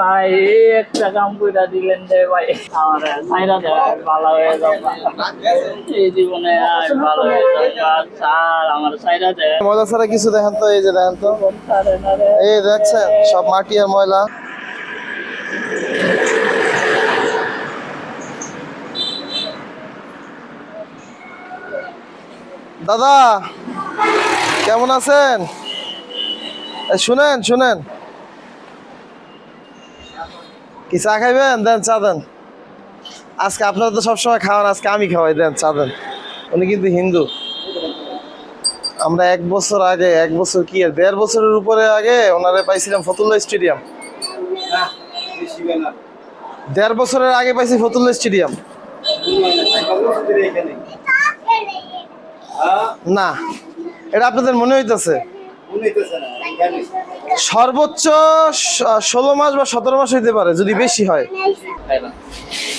ভাই একটা কাম করে দিলেন যে ভাই আমার ছাইরা দেয় ভালো হয়ে যাবে এই জীবনে আর ভালো হয়ে যাবে স্যার আমার ছাইরা দেয় ময়লা ছাড়া কিছু দেখেন তো এই যে দেখেন তো এই দেখছেন সব মাটি আর ময়লা দাদা কেমন আছেন শুনেন শুনেন কি চা খাইবেন দেন চা দেন আজকে আপনারা তো সবসময় খাওয়ান আজকে আমি খাওয়াই দেন চা দেন উনি কিন্তু হিন্দু আমরা এক বছর আগে এক বছর কি 1.5 বছরের উপরে আগে ওনারে পাইছিলাম ফতুল্লাহ স্টেডিয়াম 1.5 বছরের আগে পাইছি ফতুল্লাহ স্টেডিয়াম না এটা আপনাদের মনে হইতেছে সর্বোচ্চ 16 মাস বা 17 মাস হইতে পারে যদি বেশি হয়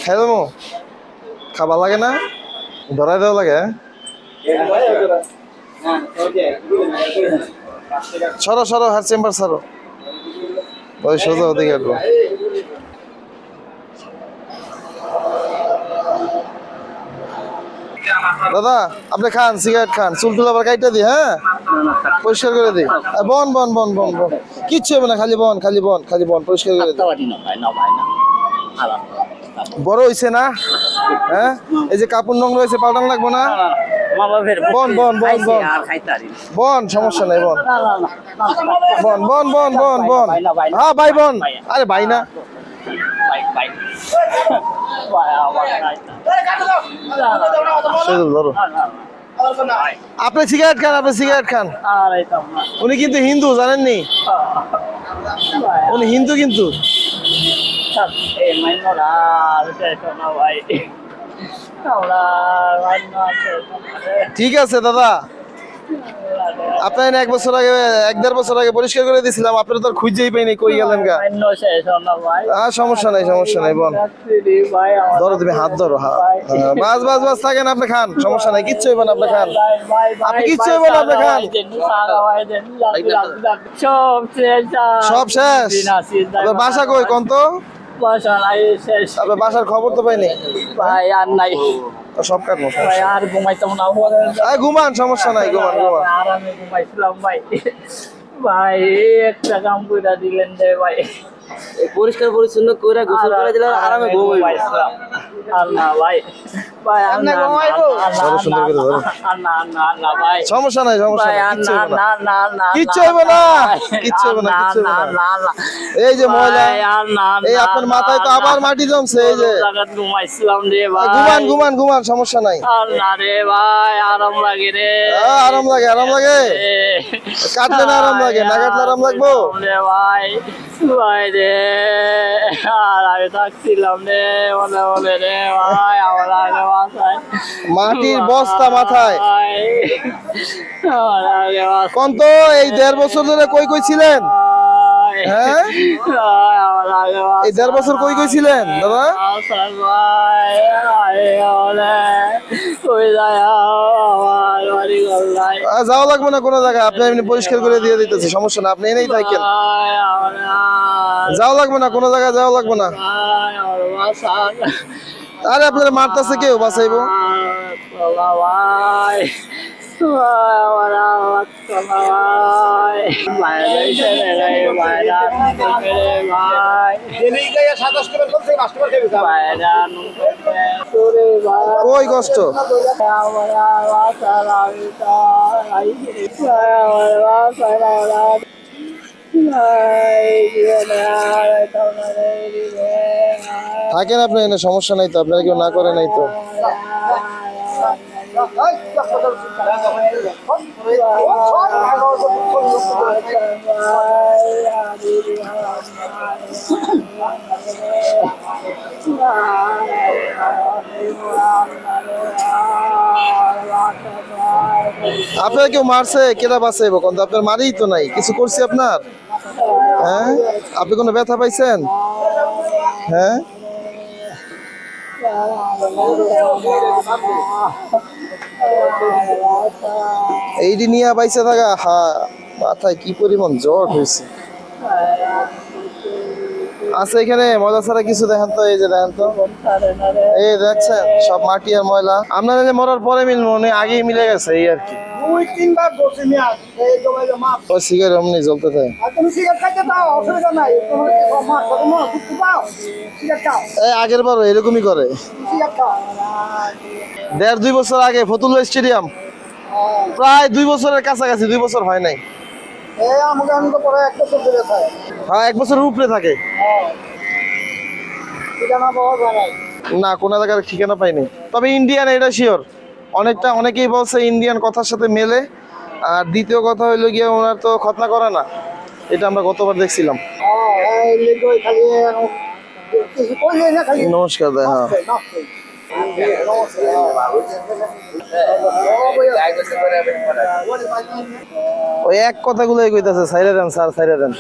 হ্যাঁ খাবার লাগে না ধরাই দেওয়া লাগে সরো সরো হার চেম্বার সরো ওই সোজা ওদিকে আসবো দাদা আপনি খান সিগারেট খান চুল টুল আবার কাইটা দি হ্যাঁ পরিষ্কার করে দিই বন বন বন বন বন কিচ্ছু হবে না খালি বন খালি বন খালি বন পরিষ্কার করে দিই বড় হইছে না হ্যাঁ এই যে কাপড় নোংরা হয়েছে পাল্টান লাগবো না বন বন বন বন বন সমস্যা নাই বন বন বন বন বন বন হ্যাঁ ভাই বন আরে ভাই না আপনি সিগারেট খান আপনি সিগারেট খান উনি কিন্তু হিন্দু জানেননি উনি হিন্দু কিন্তু ঠিক আছে দাদা আপনার 1 বছর আগে 1.5 বছর আগে পরিষ্কার করে দিয়েছিলাম আপনারা তো খুঁজেই পাইনি কই গেলেন গা সমস্যা নাই বোন ধরো তুমি হাত ধরো বাস বাস বাস থাকেন আপনি খান সমস্যা নাই কিচ্ছু হইব না আপনি খান আপনি কিচ্ছু হইব না আপনি খান সব শেষ আপনার বাসা কই কোন তো আপনার বাসার খবর তো পাইনি ভাই আর নাই সব কাটবো ভাই আর ঘুমাইতাম না ঘুমান সমস্যা নাই ঘুমান ঘুমান আর আমি ঘুমাইছিলাম ভাই ভাই একটা কাম করে দিলেন যে ভাই পরিষ্কার পরিচ্ছন্ন করে গোসল করে দিলে আরামে ঘুমাইছিলাম আর না ভাই ভাই আর না ভাই সমস্যা নাই সমস্যা নাই কিচ্ছু হইব না কিচ্ছু হইব না কিচ্ছু হইব না এই যে ময়লা এই আপনার মাথায় তো আবার মাটি জমছে এই যে ঘুমাইছিলাম রে ভাই ঘুমান ঘুমান ঘুমান সমস্যা নাই আর না রে ভাই আরাম লাগে রে আরাম লাগে কাটলে না আরাম লাগে না কাটলে আরাম লাগবো রে ভাই ভাই রে আর আমি থাকছিলাম রে বলে রে ভাই আমার আগে মাথায় মাটির বস্তা মাথায় কোন তো এই 1.5 বছর ধরে কই কই ছিলেন হ্যাঁ এই 1.5 বছর কই কই ছিলেন দাদা যাওয়া লাগবে না কোনো জায়গায় আপনি এমনি পরিষ্কার করে দিয়ে দিতেছি সমস্যা না আপনি এনেই থাকেন যাওয়া লাগবে না কোনো জায়গায় যাওয়া লাগবে না আরে আপনারা মারতেছে কেউ বাঁচাইবো কই কষ্ট থাকেন আপনি এনে সমস্যা নাই তো আপনারা কেউ না করে নাই তো আপনার কেউ মারছে কেটা বাঁচাইবো কিন্তু আপনার মারিই তো নাই কিছু করছি আপনার হ্যাঁ আপনি কোনো ব্যথা পাইছেন হ্যাঁ এইটি নিয়ে বাইসে থাকা মাথায় কি পরিমাণ জ্বর হয়েছে আছে এখানে ময়লা ছাড়া কিছু দেখেন তো, এই যে দেখেন তো, এই দেখছেন সব মাটি আর ময়লা। আপনারা যে মরার পরে মিলবো উনি আগেই মিলে গেছে এই আর কি। ওই সিগারেট অমনি জ্বলতে থাকে। এই আগের বারও এরকমই করে। 1.5-2 বছর আগে ফতুল্লা স্টেডিয়াম, প্রায় 2 বছরের কাছাকাছি, 2 বছর হয় নাই। হ্যাঁ 1 বছরের উপরে থাকে না, কোন জায়গার ঠিকানা পাইনি। তবে ইন্ডিয়ান এটা শিওর, অনেকেই বলছে ইন্ডিয়ান কথার সাথে মেলে। আর দ্বিতীয় কথা হইলো গিয়ে ওনার তো খতনা করে না, এটা আমরা গতবার দেখছিলাম। নমস্কার ভাই। হ্যাঁ ওই এক কথাগুলোই কইতাছে, ছাইরা দেন স্যার, ছাইরা দেন।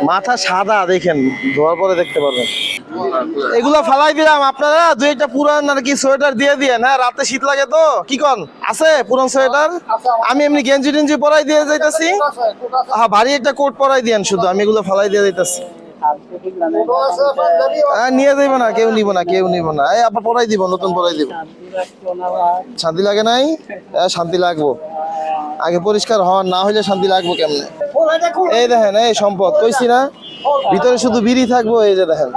মাথা সাদা দেখেন, ধোয়ার পরে দেখতে পারবেন। এগুলা ফালাই দিলাম, আপনারা 2-1টা পুরান আর কি সোয়েটার দিয়ে দিয়ে না, রাতে শীত লাগে তো। কি কন আছে পুরান সোয়েটার? আমি এমনি গেঞ্জি টেঞ্জি পরাই দিয়ে যাইতাছি। হ্যাঁ ভারী একটা কোট পরাই দিয়েন শুধু, আমি এগুলো ফালাই দিয়ে যাইতাছি। নিয়ে যাইব না, কেউ নিব না, কেউ নিব না। এই আপনার পরাই দিব, নতুন পরাই দিব। শান্তি লাগে নাই? শান্তি লাগবো, আগে পরিষ্কার হন, না হইলে শান্তি লাগবো কেমনে? এই দেখেন, এই সম্পদ কইছি না, ভিতরে শুধু বিড়ি থাকবো। এই যে দেখেন,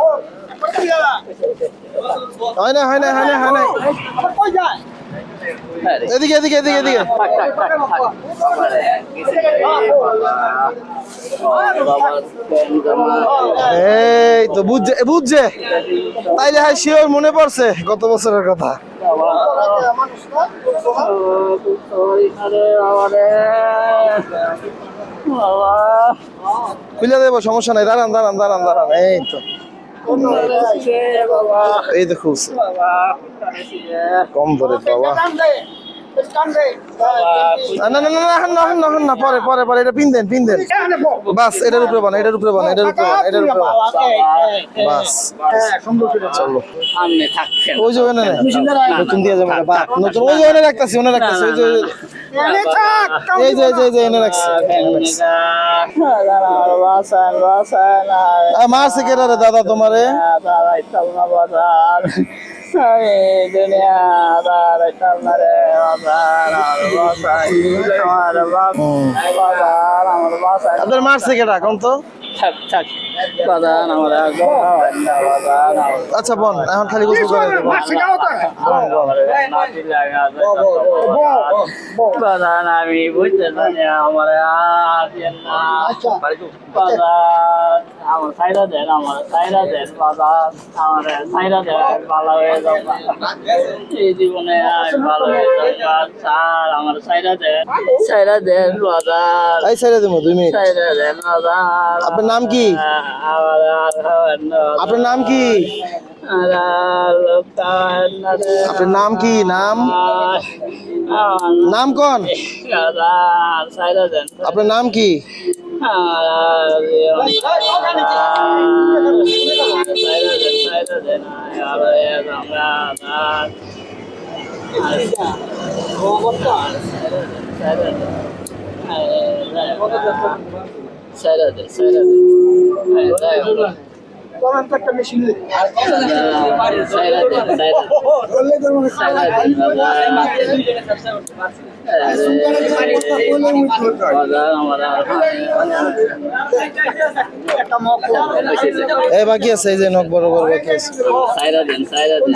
হয় না, হয় না, হয় না, হয় না। এদিকে এদিকে এদিকে এদিকে। এই তো বুঝছে তাইলে হ্যাঁ শিওর মনে পড়ছে গত বছরের কথা। খুলে দেবো, সমস্যা নাই, দাঁড়ান দাঁড়ান দাঁড়ান দাঁড়ান। এই তো এই তো খুলছে, কম ধরে বাবা। না না না না না না, পরে পরে পরে, এটা পিন দেন, পিন দেন বাস। এটার উপরে বানা, এটার উপরে বানা, এটার উপরে বানা, এটার উপরে বাস। চলো ওই যে ওখানে নতুন দিয়ে যাবে, নতুন ওই যে ওখানে রাখতেছি, ওখানে রাখতেছি, ওই যে এই যে এই যে এনে রাখছি। মারছে কেটা রে দাদা তোমারে? আপনার মারছে কেটা কোন তো? আচ্ছা বোন, এখন খালি গোসল করে দেব। আমি বুঝতে জানি আমার আমার সাইরা দেন, আমার সাইরা দেন বাজার, আমার সাইরা দেন ভালো হয়ে যাবে এই জীবনে, ভালো হয়ে যাবে স্যার, আমার সাইরা দেন, সাইরা দেন বাজার। এই সাইরা দেবো 2 মিনিট। সাইরা দেন বাজার। আপনার নাম কি? আপনার নাম কি? আপনার নাম কি? নাম নাম কোন? আপনার নাম কি? একটা মেশিন এই বাকি আছে, এই যে নখ বরাবর বাকি আছে। সাইরা দেন, সাইরা দেন।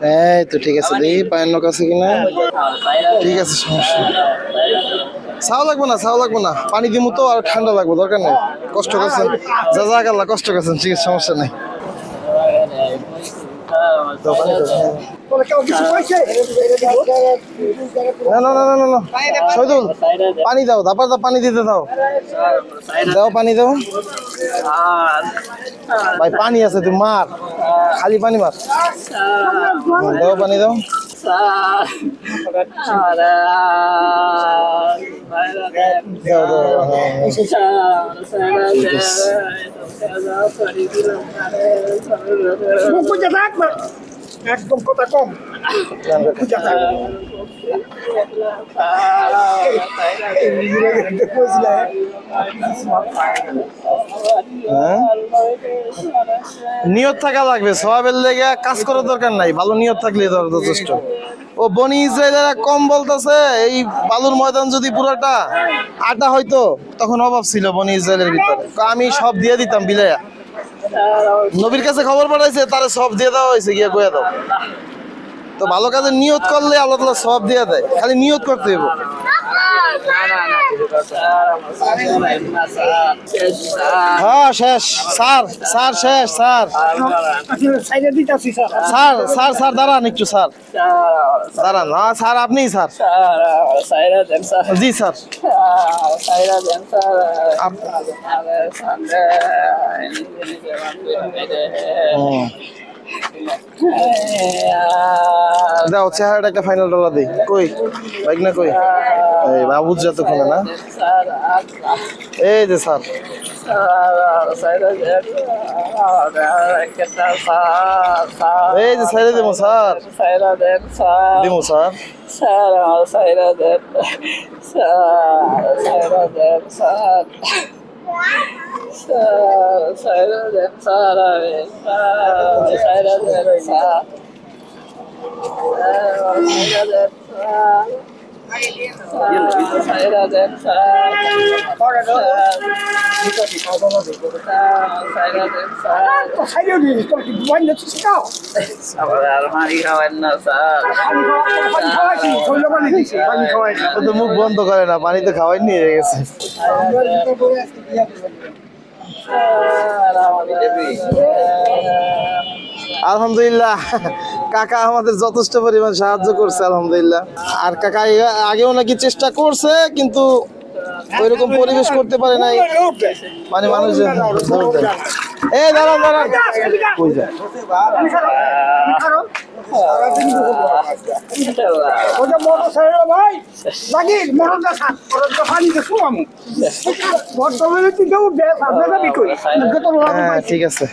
এই তো ঠিক আছে, দেখি পায়ের নখ আছে কিনা। ঠিক আছে, সমস্যা চাও লাগবো না, চাও লাগবো না, পানি দিমু তো, আর ঠান্ডা লাগবো, দরকার নেই। কষ্ট করছেন, যা যা আল্লাহ কষ্ট করছেন, ঠিক আছে, সমস্যা নেই। না না না না না না শহীদুল পানি দাও ধাপা দাও পানি দিতে দাও দাও পানি দাও ভাই পানি আছে তুই মার খালি পানি মার দাও পানি দাও একদম কথা কম নিয়ত থাকা লাগবে সওয়াবের লেগে কাজ করার দরকার নাই ভালো নিয়ত থাকলে যথেষ্ট ও বনি ইসরায়েলেরা কম বলতেছে এই বালুর ময়দান যদি পুরোটা আটা হয়তো তখন অভাব ছিল বনি ইসরায়েলের ভিতরে আমি সব দিয়ে দিতাম বিলাইয়া নবীর কাছে খবর পাঠাইছে তারে সব দিয়ে দেওয়া হয়েছে গিয়ে কইয়া দাও তো ভালো কাজে নিয়ত করলে আল্লাহ তাআলা সব দিয়ে দেয় খালি নিয়ত করতে হবে হ্যাঁ শেষ স্যার স্যার শেষ স্যার স্যার স্যার স্যার দাঁড়ান একটু স্যার দাঁড়ান হ্যাঁ স্যার আপনিই স্যার জি স্যার দাও চেহারাটা একটা ফাইনাল ডলার দিই কই বাইক না কই এই বাবুজ যতক্ষণে না এই যে স্যার এই যে সাইডে দেবো স্যার দেবো স্যার মুখ বন্ধ করে না পানি তো খাওয়াই নিয়ে গেছে আলহামদুলিল্লাহ কাকা আমাদের যথেষ্ট পরিমাণ সাহায্য করছে আলহামদুলিল্লাহ আর কাকা আগেও নাকি চেষ্টা করছে কিন্তু ওইরকম পরিবেশ করতে পারে নাই মানে মানুষজন এই দাঁড়ান দাঁড়ান কই যায় ঠিক আছে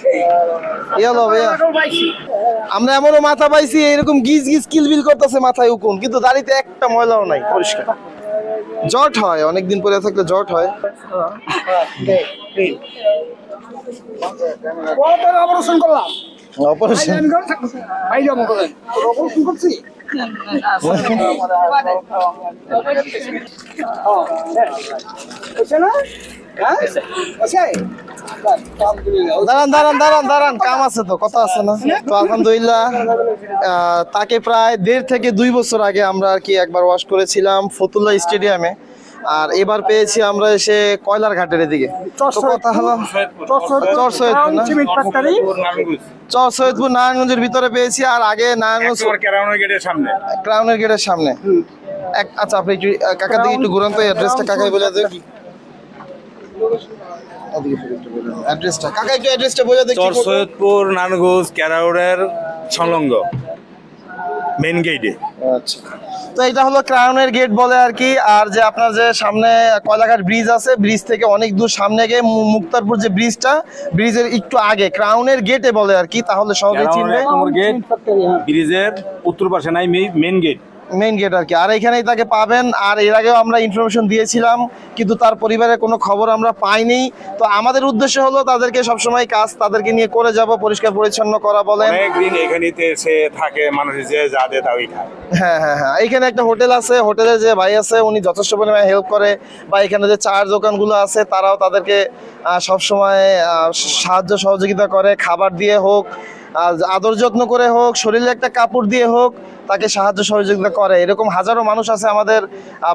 আমরা এমনও মাথা পাইছি এরকম গিজ গিজ কিলবিল করতেছে মাথায় উকুন কিন্তু দাড়িতে একটা ময়লাও নাই পরিষ্কার জট হয় অনেকদিন পরে থাকলে জট হয় অপারেশন করলাম অপারেশন অপারেশন করছি দাঁড়ান দাঁড়ান দাঁড়ান দাঁড়ান কাম আছে তো কথা আছে না তো আলহামদুলিল্লাহ তাকে প্রায় 1.5 থেকে 2 বছর আগে আমরা আর কি একবার ওয়াশ করেছিলাম ফতুল্লাহ স্টেডিয়ামে আর এবার পেয়েছি আমরা এসে কয়লার ঘাটের দিকে কথা হলো চর সৈয়দপুর নারায়ণগঞ্জের ভিতরে পেয়েছি আর আগে নারায়ণগঞ্জ ক্রাউনের গেটের সামনে আচ্ছা আপনি একটু কাকা দিকে একটু ঘুরান তো অ্যাড্রেসটা কাকাই বলে দেন অ্যাড্রেসটা কাকা একটু অ্যাড্রেসটা বলে দেন চর সৈয়দপুর নারায়ণগঞ্জ ক্যারাউরের সংলগ্ন মেইন গেটে আচ্ছা তো এটা হলো ক্রাউনের গেট বলে আর কি আর যে আপনার যে সামনে কয়লাঘাট ব্রিজ আছে ব্রিজ থেকে অনেক দূর সামনে গিয়ে মুক্তারপুর যে ব্রিজটা ব্রিজের একটু আগে ক্রাউনের গেটে বলে আর কি তাহলে সবাই চিনবে গেট ব্রিজের উত্তর পাশে নাই মেইন গেট মেইন গেট আর কি আর এখানেই তাকে পাবেন আর এর আগেও আমরা ইনফরমেশন দিয়েছিলাম কিন্তু তার পরিবারের কোনো খবর আমরা পাইনি তো আমাদের উদ্দেশ্য হলো তাদেরকে সবসময় কাজ তাদেরকে নিয়ে করে যাব পরিষ্কার পরিচ্ছন্ন করা বলেন অনেকদিন এখানেতে এসে থাকে মানুষ যে যা দেয় তাই খায় হ্যাঁ হ্যাঁ হ্যাঁ এখানে একটা হোটেল আছে হোটেলে যে ভাই আছে উনি যথেষ্ট পরিমাণে হেল্প করে বা এখানে যে চায়ের দোকানগুলো আছে তারাও তাদেরকে সবসময় সাহায্য সহযোগিতা করে খাবার দিয়ে হোক আদর যত্ন করে হোক, শরীরে একটা কাপড় দিয়ে হোক, তাকে সাহায্য সহযোগিতা করে। এরকম হাজারো মানুষ আছে আমাদের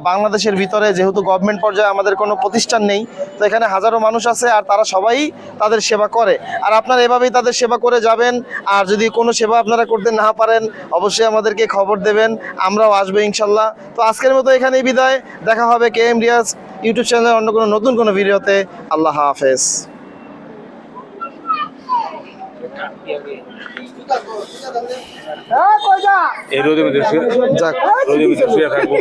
বাংলাদেশের ভিতরে, যেহেতু গভর্নমেন্ট পর্যায়ে আমাদের কোনো প্রতিষ্ঠান নেই, তো এখানে হাজারো মানুষ আছে আর তারা সবাই তাদের সেবা করে। আর আপনারা এভাবেই তাদের সেবা করে যাবেন। আর যদি কোনো সেবা আপনারা করতে না পারেন অবশ্যই আমাদেরকে খবর দেবেন, আমরাও আসবো ইনশাল্লাহ। তো আজকের মতো এখানেই বিদায়, দেখা হবে KM রিয়াজ ইউটিউব চ্যানেলে অন্য কোনো নতুন কোনো ভিডিওতে। আল্লাহ হাফেজ। হ্যাঁ কই যা এই রোদের মধ্যে যাক। শুয়ে থাকবো